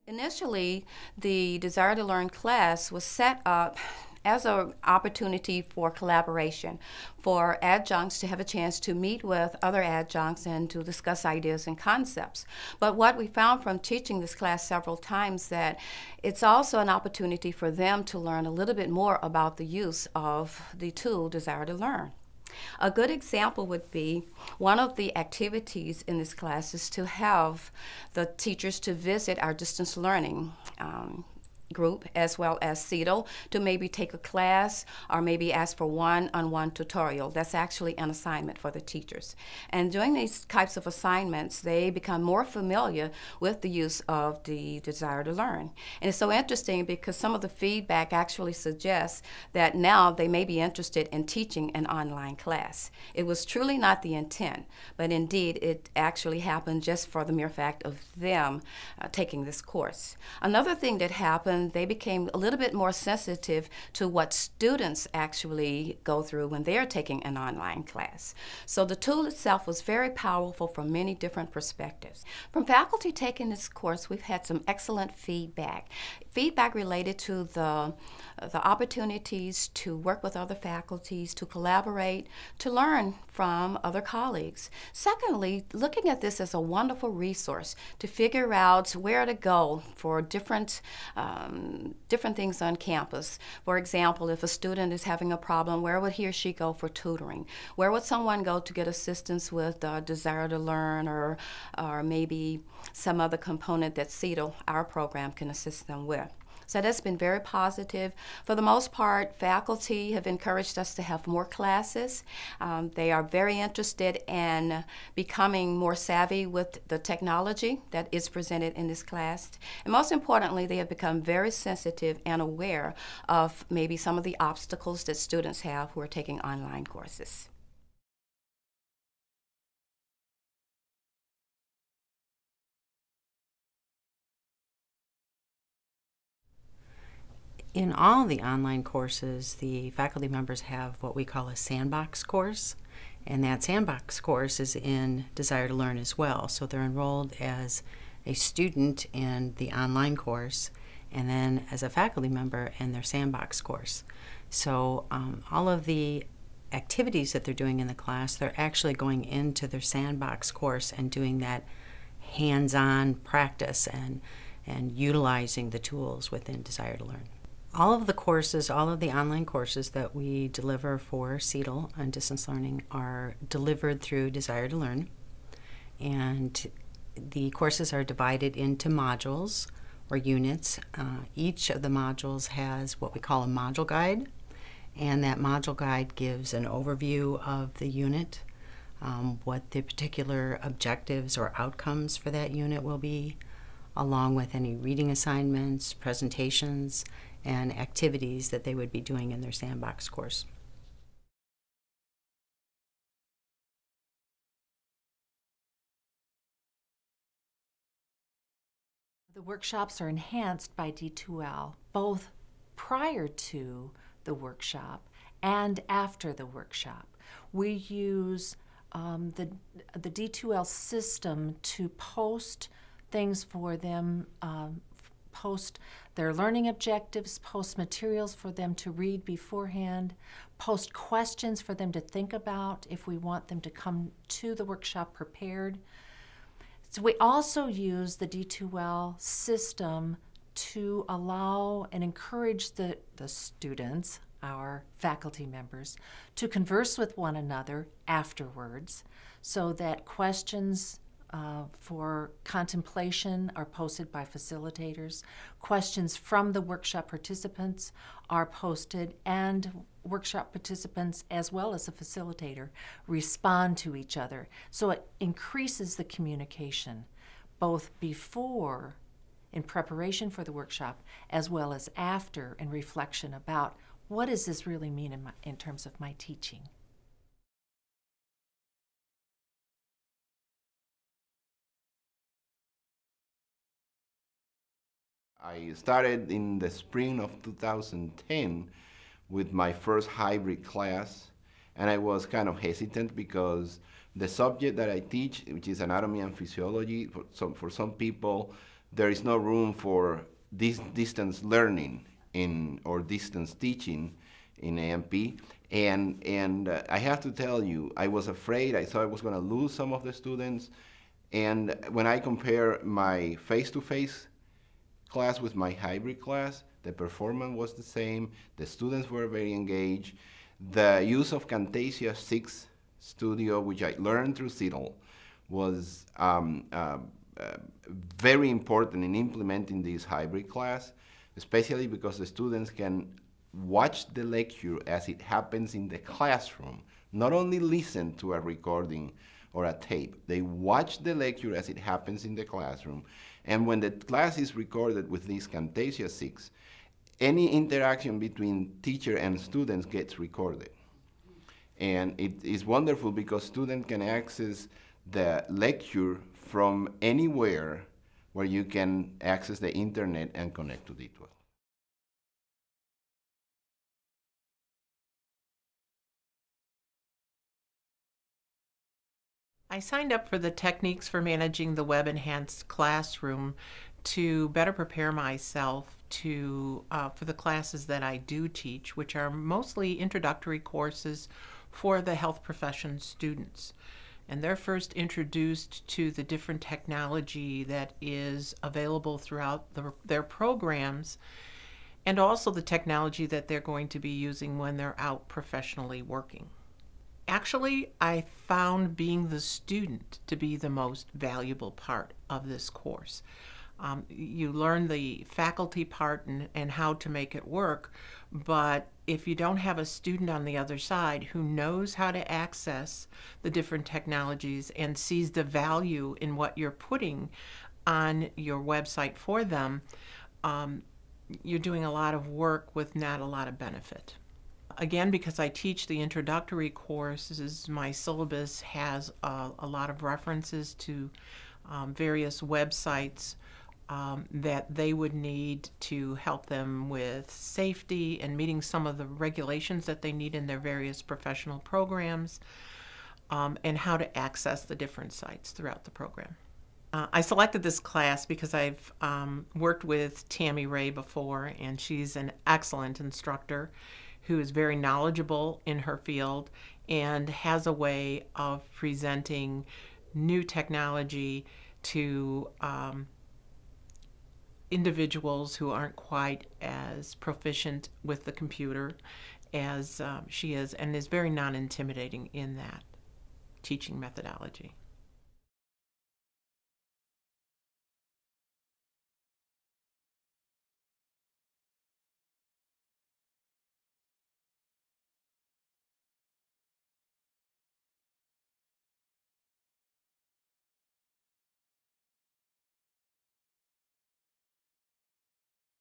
Initially, the Desire to Learn class was set up as an opportunity for collaboration, for adjuncts to have a chance to meet with other adjuncts and to discuss ideas and concepts. But what we found from teaching this class several times, that it's also an opportunity for them to learn a little bit more about the use of the tool Desire to Learn. A good example would be one of the activities in this class is to have the teachers to visit our distance learning group as well as CETL to maybe take a class or maybe ask for one-on-one tutorial. That's actually an assignment for the teachers. And doing these types of assignments, they become more familiar with the use of the Desire to Learn. And it's so interesting because some of the feedback actually suggests that now they may be interested in teaching an online class. It was truly not the intent, but indeed it actually happened just for the mere fact of them taking this course. Another thing that happened, they became a little bit more sensitive to what students actually go through when they're taking an online class. So the tool itself was very powerful from many different perspectives. From faculty taking this course, we've had some excellent feedback. Feedback related to the opportunities to work with other faculties, to collaborate, to learn from other colleagues. Secondly, looking at this as a wonderful resource to figure out where to go for different things on campus. For example, if a student is having a problem, where would he or she go for tutoring? Where would someone go to get assistance with Desire to Learn or maybe some other component that CETL, our program, can assist them with? So that's been very positive. For the most part, faculty have encouraged us to have more classes. They are very interested in becoming more savvy with the technology that is presented in this class. And most importantly, they have become very sensitive and aware of maybe some of the obstacles that students have who are taking online courses. In all the online courses, the faculty members have what we call a sandbox course, and that sandbox course is in Desire to Learn as well. So they're enrolled as a student in the online course and then as a faculty member in their sandbox course. So all of the activities that they're doing in the class, they're actually going into their sandbox course and doing that hands-on practice and utilizing the tools within Desire to Learn. All of the courses, all of the online courses that we deliver for CETL and distance learning are delivered through Desire to Learn. And the courses are divided into modules or units. Each of the modules has what we call a module guide. And that module guide gives an overview of the unit, what the particular objectives or outcomes for that unit will be, along with any reading assignments, presentations, and activities that they would be doing in their sandbox course. The workshops are enhanced by D2L, both prior to the workshop and after the workshop. We use the D2L system to post things for them, post their learning objectives, post materials for them to read beforehand, post questions for them to think about if we want them to come to the workshop prepared. So we also use the D2L system to allow and encourage the students, our faculty members, to converse with one another afterwards so that questions for contemplation are posted by facilitators. Questions from the workshop participants are posted, and workshop participants as well as a facilitator respond to each other. So it increases the communication both before, in preparation for the workshop, as well as after in reflection about what does this really mean in terms of my teaching. I started in the spring of 2010 with my first hybrid class, and I was kind of hesitant because the subject that I teach, which is anatomy and physiology, for some people, there is no room for this distance learning or distance teaching in AMP. And I have to tell you, I was afraid. I thought I was going to lose some of the students. And when I compare my face-to-face class with my hybrid class, the performance was the same. The students were very engaged. The use of Camtasia 6 Studio, which I learned through CETL, was very important in implementing this hybrid class, especially because the students can watch the lecture as it happens in the classroom, not only listen to a recording or a tape. They watch the lecture as it happens in the classroom. And when the class is recorded with this Camtasia 6, any interaction between teacher and students gets recorded. And it is wonderful because students can access the lecture from anywhere where you can access the internet and connect to D2L. I signed up for the Techniques for Managing the Web Enhanced Classroom to better prepare myself for the classes that I do teach, which are mostly introductory courses for the health profession students. And they're first introduced to the different technology that is available throughout their programs, and also the technology that they're going to be using when they're out professionally working. Actually, I found being the student to be the most valuable part of this course. You learn the faculty part and how to make it work, but if you don't have a student on the other side who knows how to access the different technologies and sees the value in what you're putting on your website for them, you're doing a lot of work with not a lot of benefit. Again, because I teach the introductory courses, my syllabus has a lot of references to various websites that they would need to help them with safety and meeting some of the regulations that they need in their various professional programs, and how to access the different sites throughout the program. I selected this class because I've worked with Tammy Ray before, and she's an excellent instructor who is very knowledgeable in her field and has a way of presenting new technology to individuals who aren't quite as proficient with the computer as she is, and is very non-intimidating in that teaching methodology.